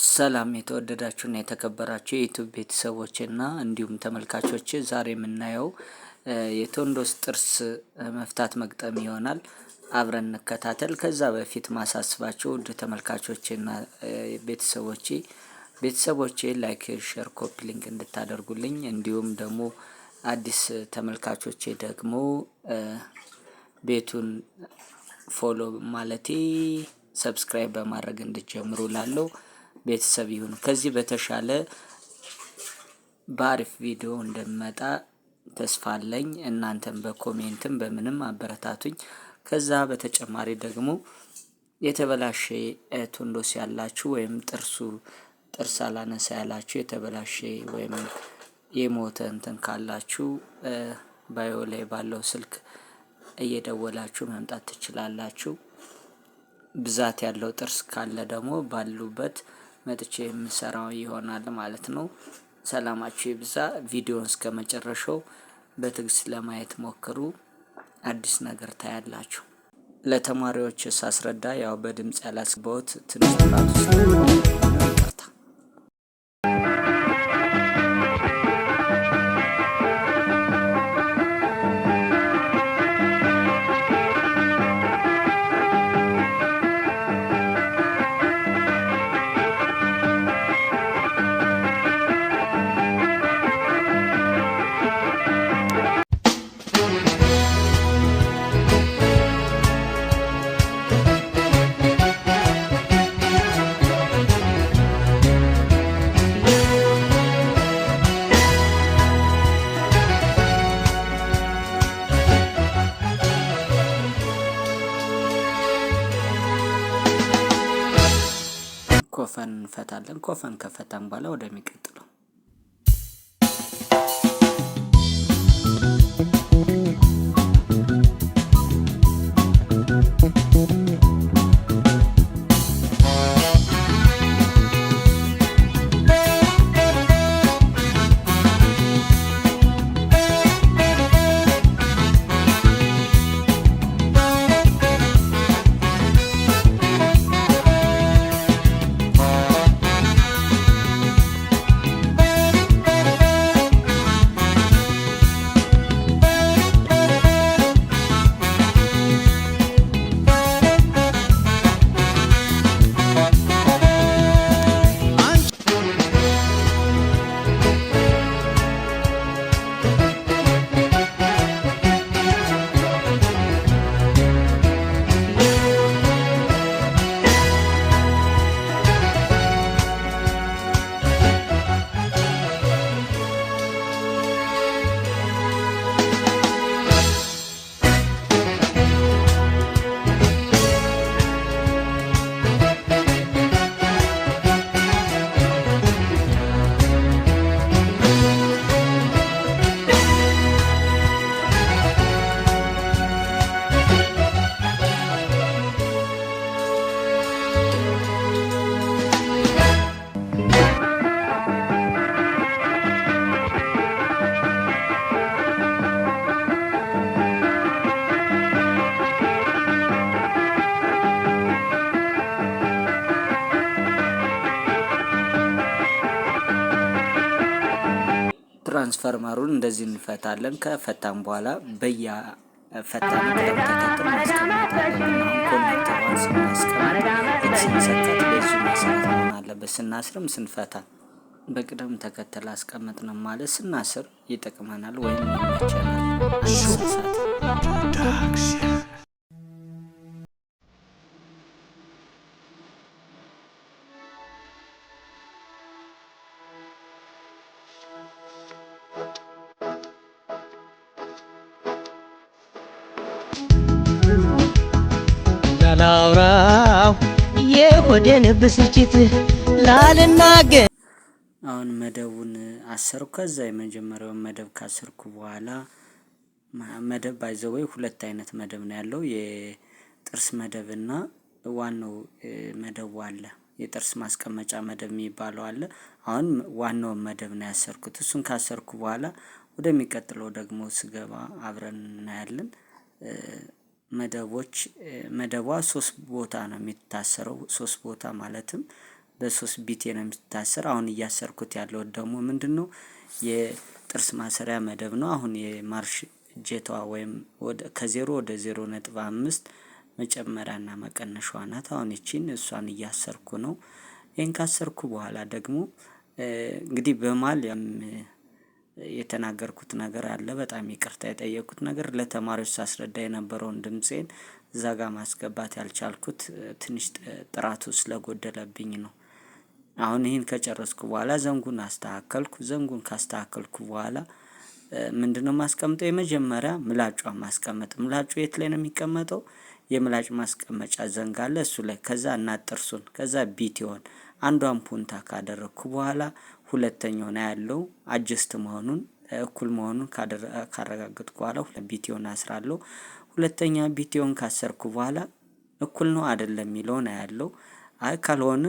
ሰላም የተወደዳችሁና የተከበራችሁ የዩቲዩብ ቤተሰቦችና እንዲሁም ተመልካቾች ዛሬ የምናየው የቶንዶስ ጥርስ መፍታት መግጠም ይሆናል። አብረን እንከታተል። ከዛ በፊት ማሳስባችሁ ውድ ተመልካቾችና ቤተሰቦቼ ላይክ፣ ሼር፣ ኮፒ ሊንክ እንድታደርጉልኝ እንዲሁም ደግሞ አዲስ ተመልካቾቼ ደግሞ ቤቱን ፎሎ ማለቴ ሰብስክራይብ በማድረግ እንድትጀምሩ ላለው ቤተሰብ ይሁኑ። ከዚህ በተሻለ በአሪፍ ቪዲዮ እንደምመጣ ተስፋ አለኝ። እናንተም በኮሜንትም በምንም አበረታቱኝ። ከዛ በተጨማሪ ደግሞ የተበላሸ ቶንዶስ ያላችሁ ወይም ጥርስ አላነሳ ያላችሁ የተበላሸ ወይም የሞተ እንትን ካላችሁ ባዮ ላይ ባለው ስልክ እየደወላችሁ መምጣት ትችላላችሁ። ብዛት ያለው ጥርስ ካለ ደግሞ ባሉበት መጥቼ የምሰራው ይሆናል ማለት ነው። ሰላማችሁ ይብዛ። ቪዲዮውን እስከመጨረሻው በትዕግስት ለማየት ሞክሩ። አዲስ ነገር ታያላችሁ። ለተማሪዎች ሳስረዳ ያው በድምጽ ያላስገባሁት ትንሽ ጥራት ይቅርታ። ኮፈን እንፈታለን። ኮፈን ከፈታን በኋላ ወደሚቀጥለው ትራንስፈርመሩን እንደዚህ እንፈታለን። ከፈታን በኋላ በየፈታን ቅደም ተከተል ማስቀመጣለን። ኮኔክተሯን ስናስቀምጥ ስንሰካት በዚሁ መሰረት መሆን አለበት። ስናስርም ስንፈታ በቅደም ተከተል አስቀመጥንም ማለት ስናስር ይጠቅመናል ወይም ይመቸናል። ላውራው የሆዴን ብስጭት ላልናገር። አሁን መደቡን አሰርኩ። ከዛ የመጀመሪያውን መደብ ካሰርኩ በኋላ መደብ ባይዘወይ ሁለት አይነት መደብ ነው ያለው። የጥርስ መደብና ዋናው መደቡ አለ። የጥርስ ማስቀመጫ መደብ የሚባለው አለ። አሁን ዋናው መደብ ነው ያሰርኩት። እሱን ካሰርኩ በኋላ ወደሚቀጥለው ደግሞ ስገባ አብረን እናያለን። መደቧ 3 ቦታ ነው የሚታሰረው። 3 ቦታ ማለትም በ3 ቢቴ ነው የሚታሰር። አሁን እያሰርኩት ያለው ደግሞ ምንድነው የጥርስ ማሰሪያ መደብ ነው። አሁን የማርሽ እጀታዋ ወይም ከ0 ወደ 0.5 መጨመሪያና መቀነሻዋ ናት። አሁን እሷን እያሰርኩ ነው። ይሄን ካሰርኩ በኋላ ደግሞ እንግዲህ በማል የተናገርኩት ነገር አለ። በጣም ይቅርታ የጠየቁት ነገር ለተማሪዎች ሳስረዳ የነበረውን ድምጼን እዛ ጋር ማስገባት ያልቻልኩት ትንሽ ጥራቱ ስለጎደለብኝ ነው። አሁን ይሄን ከጨረስኩ በኋላ ዘንጉን አስተካከልኩ። ዘንጉን ካስተካከልኩ በኋላ ምንድነው ማስቀመጠው? የመጀመሪያ ምላጯን ማስቀመጥ። ምላጩ የት ላይ ነው የሚቀመጠው? የምላጭ ማስቀመጫ ዘንግ አለ እሱ ላይ። ከዛ እናት ጥርሱን፣ ከዛ ቢቲውን አንዷን ፑንታ ካደረኩ በኋላ ሁለተኛውን ያለው አጀስት መሆኑን እኩል መሆኑን ካረጋገጥኩ በኋላ ቢቲውን አስራለሁ። ሁለተኛ ቢቲውን ካሰርኩ በኋላ እኩል ነው አይደለም የሚለውን ያለው። አይ ካልሆነ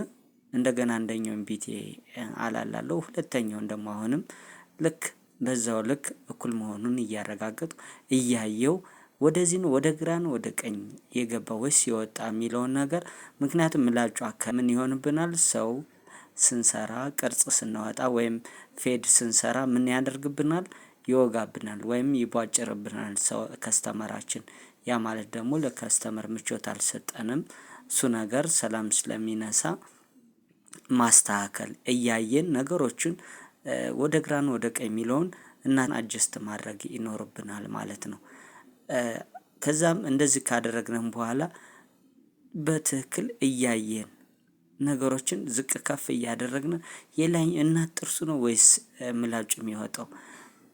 እንደገና አንደኛውን ቢቲ አላላለሁ። ሁለተኛውን ደግሞ አሁንም ልክ በዛው ልክ እኩል መሆኑን እያረጋገጥኩ እያየው ወደዚህ ነው ወደ ግራ ነው ወደ ቀኝ የገባው ወይስ የወጣ የሚለውን ነገር። ምክንያቱም ምላጯ ከምን ይሆንብናል? ሰው ስንሰራ ቅርጽ ስናወጣ ወይም ፌድ ስንሰራ ምን ያደርግብናል? ይወጋብናል ወይም ይቧጭርብናል ሰው ከስተመራችን። ያ ማለት ደግሞ ለከስተመር ምቾት አልሰጠንም። እሱ ነገር ሰላም ስለሚነሳ ማስተካከል እያየን ነገሮችን ወደ ግራ ነው ወደ ቀኝ የሚለውን እና አጀስት ማድረግ ይኖርብናል ማለት ነው። ከዛም እንደዚህ ካደረግነን በኋላ በትክክል እያየን ነገሮችን ዝቅ ከፍ እያደረግን የላይ እናት ጥርሱ ነው ወይስ ምላጩ የሚወጣው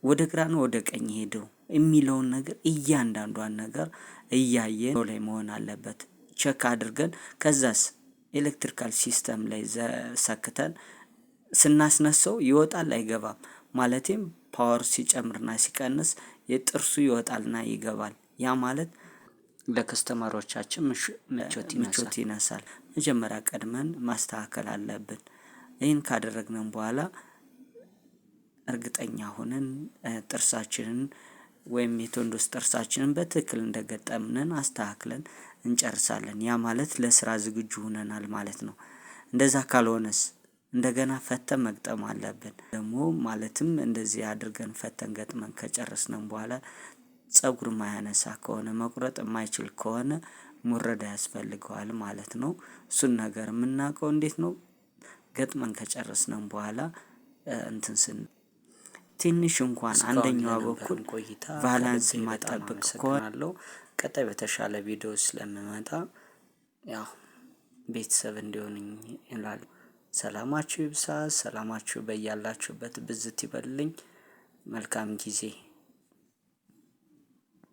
ወደ ግራ ነው ወደ ቀኝ ሄደው የሚለውን ነገር እያንዳንዷን ነገር እያየን ላይ መሆን አለበት። ቼክ አድርገን ከዛስ ኤሌክትሪካል ሲስተም ላይ ሰክተን ስናስነሳው ይወጣል አይገባም? ማለትም ፓወር ሲጨምርና ሲቀንስ የጥርሱ ይወጣልና ይገባል። ያ ማለት ለከስተመሮቻችን ምቾት ይነሳል። መጀመሪያ ቀድመን ማስተካከል አለብን። ይህን ካደረግነን በኋላ እርግጠኛ ሆነን ጥርሳችንን ወይም የቶንዶስ ጥርሳችንን በትክክል እንደገጠምነን አስተካክለን እንጨርሳለን። ያ ማለት ለስራ ዝግጁ ሆነናል ማለት ነው። እንደዛ ካልሆነስ እንደገና ፈተን መግጠም አለብን። ደግሞ ማለትም እንደዚህ አድርገን ፈተን ገጥመን ከጨረስነን በኋላ ፀጉር ማያነሳ ከሆነ መቁረጥ የማይችል ከሆነ ሙረዳ ያስፈልገዋል ማለት ነው። እሱን ነገር የምናውቀው እንዴት ነው? ገጥመን ከጨረስነን በኋላ ትንሽ እንኳን አንደኛው በኩል ቫላንስ ማጣበቅ ከሆነ ቀጣይ በተሻለ ቪዲዮ ስለምመጣ ያው ቤተሰብ እንዲሆንኝ ይላል። ሰላማችሁ ይብዛ። ሰላማችሁ በያላችሁበት ብዝት ይበልልኝ። መልካም ጊዜ